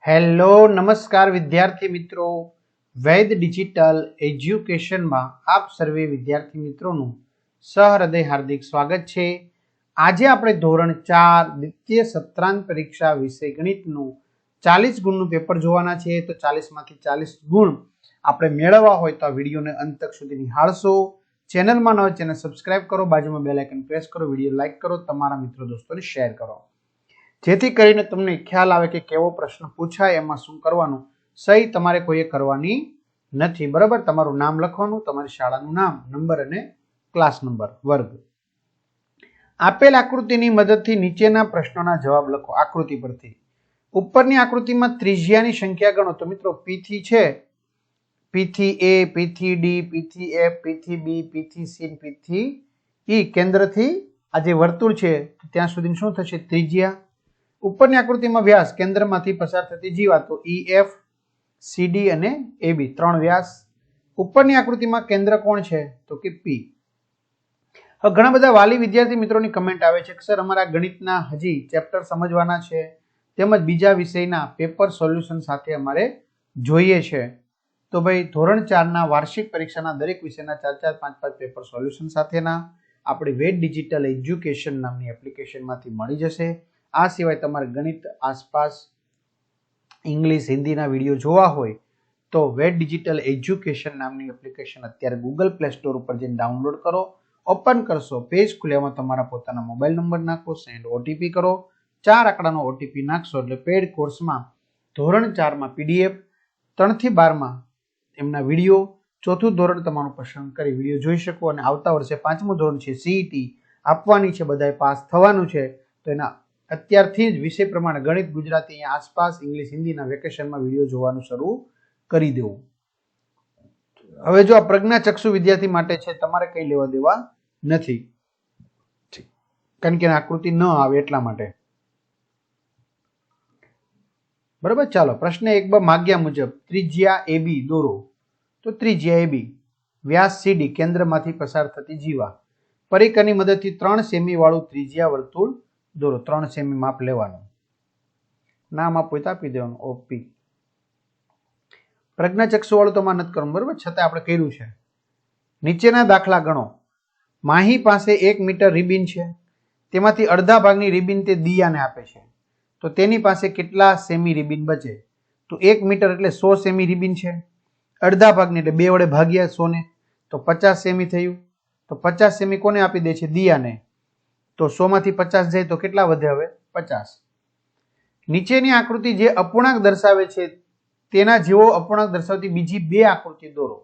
Hello નમસ્કાર વિદ્યાર્થી મિત્રો, વૈદ ડિજિટલ એજ્યુકેશનમાં આપ સર્વે વિદ્યાર્થી મિત્રોનું સહૃદય હાર્દિક સ્વાગત છે। આજે આપણે ધોરણ 4 દ્વિતીય સત્રાંત પરીક્ષા વિષય ગણિતનું 40 ગુણનું પેપર જોવાના છે। તો 40 માંથી 40 ગુણ આપણે મેળવવા હોય તો આ વિડીયોને અંત તક સુધી નિહાળશો। ચેનલમાં ન હોય ચેનલ સબસ્ક્રાઇબ કરો, બાજુમાં બેલ આઇકન પ્રેસ કરો, વિડીયો લાઈક કરો, તમારા મિત્રો દોસ્તોને શેર કરો, જેથી કરીને તમને ખ્યાલ આવે કે કેવો પ્રશ્ન પૂછાય, એમાં શું કરવાનું। સહી તમારે કોઈએ કરવાની નથી, બરાબર। તમારું નામ લખવાનું, તમારી શાળાનું નામ, નંબર અને ક્લાસ નંબર, વર્ગ। આપેલ આકૃતિની મદદથી નીચેના પ્રશ્નોના જવાબ લખો। આકૃતિ પરથી ઉપરની આકૃતિમાં ત્રિજ્યાની સંખ્યા ગણો। તો મિત્રો P થી છે, P થી A, P થી D, P થી F, P થી B, P થી C, P થી E, કેન્દ્રથી આ જે વર્તુળ છે ત્યાં સુધી શું થશે? ત્રિજ્યા। ઉપરની આકૃતિમાં વ્યાસ, કેન્દ્રમાંથી પસાર થતી જીવા, તો EF, CD અને AB, ત્રણ વ્યાસ। ઉપરની આકૃતિમાં કેન્દ્ર કોણ છે? તો કે P। હવે ઘણા બધા વાલી વિદ્યાર્થી મિત્રોની કમેન્ટ આવે છે કે સર અમારા ગણિતના હજી ચેપ્ટર સમજવાના છે, તેમજ બીજા વિષયના પેપર સોલ્યુશન સાથે અમારે જોઈએ છે। તો ભાઈ ધોરણ 4ના વાર્ષિક પરીક્ષાના દરેક વિષયના 4-4, 5-5 પેપર સોલ્યુશન સાથેના આપણી વેદ ડિજિટલ એજ્યુકેશન નામની એપ્લિકેશનમાંથી મળી જશે। આ સિવાય તમારે ગણિત આસપાસ ઇંગ્લિશ હિન્દીના વિડીયો જોવા હોય તો વેદ ડિજિટલ એજ્યુકેશન નામની એપ્લિકેશન અત્યારે ગૂગલ પ્લે સ્ટોર ઉપર જઈને ડાઉનલોડ કરો, ઓપન કરશો, પેજ ખુલ્યામાં તમારા પોતાના મોબાઈલ નંબર નાખો, સેન્ડ ઓટીપી કરો, 4 આંકડાનો ઓટીપી નાખશો એટલે પેડ કોર્સમાં ધોરણ 4માં PDF, 3 થી 12માં એમના વિડીયો, ચોથું ધોરણ તમારું પસંદ કરી વિડીયો જોઈ શકો। અને આવતા વર્ષે 5મું ધોરણ છે, CET આપવાની છે, બધાએ પાસ થવાનું છે, તો એના અત્યારથી જ વિષય પ્રમાણે ગણિત, ગુજરાતી, આસપાસ, ઇંગ્લિશ, હિન્દીના વેકેશનમાં વિડીયો જોવાનું શરૂ કરી દેવું। હવે જો આ પ્રજ્ઞાચક્ષુ વિદ્યાર્થી માટે છે, તમારે કઈ લેવા દેવા નથી, કારણ કે આકૃતિ ન આવે એટલા માટે, બરાબર। ચાલો પ્રશ્ન 1 માગ્યા મુજબ ત્રિજ્યા AB દોરો। તો ત્રિજ્યા AB, વ્યાસ CD, કેન્દ્રમાંથી પસાર થતી જીવા, પરિકરની મદદથી 3 સેમી વાળું ત્રિજ્યા વર્તુળ દોરો। 3 સેમી માપ લેવાનું, નામ આપો તો આપી દેવાનું OP। પ્રજ્ઞાચક્ષુ વાળું તો માં નથી કરવું, બરાબર, છતાં આપણે કર્યું છે। નીચેના દાખલા ગણો। માહી પાસે 1 મીટર રિબિન છે, તેમાંથી અડધા ભાગની રિબિન તે દિયાને આપે છે, તો તેની પાસે કેટલા સેમી રિબિન બચે? તો 1 મીટર એટલે 100 સેમી રિબિન છે, અડધા ભાગની એટલે 2 વડે ભાગ્યા 100 ને, તો 50 સેમી થયું। તો 50 સેમી કોને આપી દે છે? દિયાને। તો 100 માંથી 50 જાય તો કેટલા વધે? હવે 50। નીચેની આકૃતિ જે અપૂર્ણાંક દર્શાવે છે તેના જેવો અપૂર્ણાંક દર્શાવતી બીજી 2 આકૃતિ દોરો,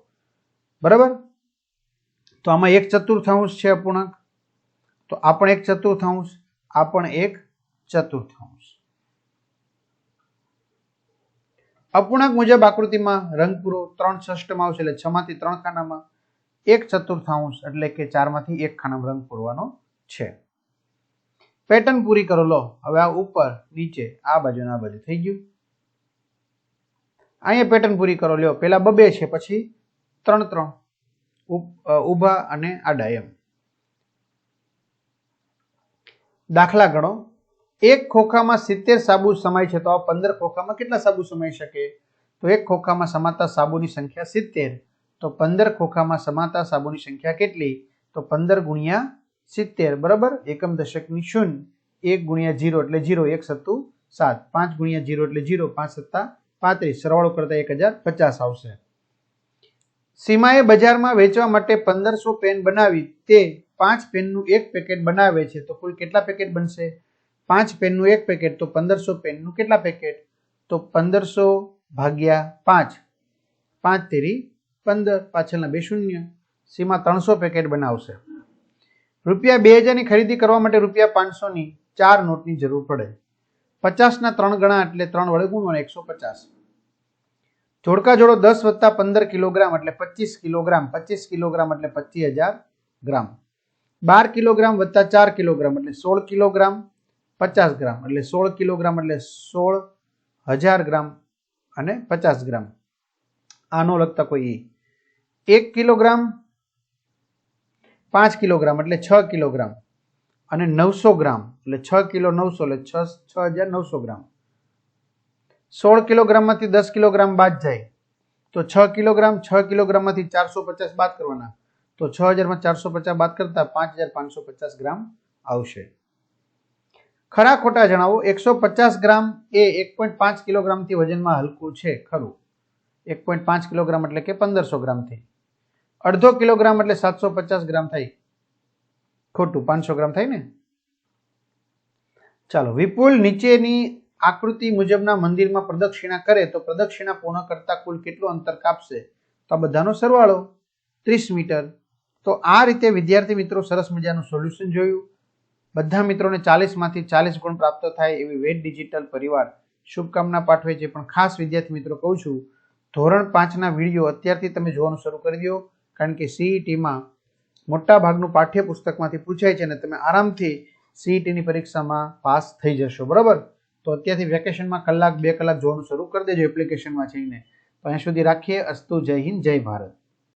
બરાબર। તો આમાં 1/4 છે અપૂર્ણાંક, તો આ પણ 1/4, આ પણ 1/4। અપૂર્ણાંક મુજબ આકૃતિમાં રંગ પૂરો। 3/6 આવશે એટલે 6 માંથી 3 ખાનામાં, 1/4 એટલે કે 4 માંથી 1 ખાનામાં રંગ પૂરવાનો છે। પેટર્ન પૂરી કરો। લો હવે આ ઉપર નીચે આ બાજુ આ બાજુ થઈ ગયું। અહીંયા પેટર્ન પૂરી કરો। લ્યો પેલા 2 છે, પછી 3 ઊભા અને આડા એમ। દાખલા ગણો। એક ખોખામાં 70 સાબુ સમાય છે, તો આ 15 ખોખામાં કેટલા સાબુ સમાઈ શકે? તો એક ખોખામાં સમાતા સાબુની સંખ્યા 70, તો 15 ખોખામાં સમાતા સાબુની સંખ્યા કેટલી? તો 15 ગુણ્યા 70, બરાબર। એકમ દશકની શૂન્ય, 1 ગુણ્યા 0 એટલે 0, 1 સત્તું 7, 5 ગુણ્યા 0 એટલે 0, 5 સત્તા 35, સરવાળો કરતા 1050 આવશે। સીમાએ બજારમાં વેચવા માટે 1500 પેન બનાવી, તે 5 પેનનું એક પેકેટ બનાવે છે, તો કુલ કેટલા પેકેટ બનશે? 5 પેનનું એક પેકેટ, તો 1500 પેનનું કેટલા પેકેટ? તો 1500 ભાગ્યા 5, 5 તેરી 15, પાછળના 2 શૂન્ય। સીમા 300 પેકેટ બનાવશે। રૂપિયા 2000 ની ખરીદી કરવા માટે રૂપિયા 500 ની 4 નોટની જરૂર પડે। 50 ના 3 ગણા એટલે 3 વડે ગુણવાનો, 150। જોડકા જોડો 10 વત્તા 15 કિલોગ્રામ એટલે 25 કિલોગ્રામ, 25 કિલોગ્રામ એટલે 25000 ગ્રામ। 12 કિલોગ્રામ વત્તા 4 કિલોગ્રામ એટલે 16 કિલોગ્રામ, 50 ગ્રામ એટલે 16 કિલોગ્રામ એટલે 16000 ગ્રામ અને 50 ગ્રામ। આનો લગતા કોઈ 1 કિલોગ્રામ 5 કિલોગ્રામ એટલે 6 કિલોગ્રામ અને 900 ગ્રામ એટલે 6 કિલો 900 એટલે 6900 ગ્રામ। 16 કિલોગ્રામમાંથી 10 કિલોગ્રામ બાદ જાય તો 6 કિલોગ્રામ, 6 કિલોગ્રામમાંથી 450 બાદ કરવાના તો 6000 માં 450 બાદ કરતા 5550 ગ્રામ આવશે. ખરા ખોટા જણાવો. 150 ગ્રામ એ 1.5 કિલોગ્રામથી વજનમાં હલકું છે, ખરું. 1.5 કિલોગ્રામ એટલે કે 1500 ગ્રામથી. અડધો કિલોગ્રામ એટલે 750 ગ્રામ થાય, ખોટું. 500 ગ્રામ થાય ને. ચાલો, વિપુલ નીચેની આકૃતિ મુજબના મંદિરમાં પ્રદક્ષિણા કરે તો પ્રદક્ષિણા પૂર્ણ કરતા કુલ કેટલું અંતર કાપશે? તો આ બધાનો સરવાળો 30 મીટર. તો આ રીતે વિદ્યાર્થી મિત્રો સરસ મજાનું સોલ્યુશન જોયું. બધા મિત્રોને 40 માંથી 40 ગુણ પ્રાપ્ત થાય એવી વેદ ડિજિટલ પરિવાર શુભકામના પાઠવે છે. પણ ખાસ વિદ્યાર્થી મિત્રો કહું છું, ધોરણ 5ના વિડીયો અત્યારથી તમે જોવાનું શરૂ કરી દો, કારણ કે સીઈટીમાં મોટા ભાગનું પાઠ્યપુસ્તકમાંથી પૂછાય છે અને તમે આરામથી સીઈટીની પરીક્ષામાં પાસ થઈ જશો. બરાબર? તો અત્યારથી વેકેશનમાં કલાક 2 કલાક જોવાનું શરૂ કરી દેજો એપ્લિકેશનમાં જઈને. તો અહીંયા સુધી રાખીએ. અસ્તુ. જય હિન્દ, જય ભારત.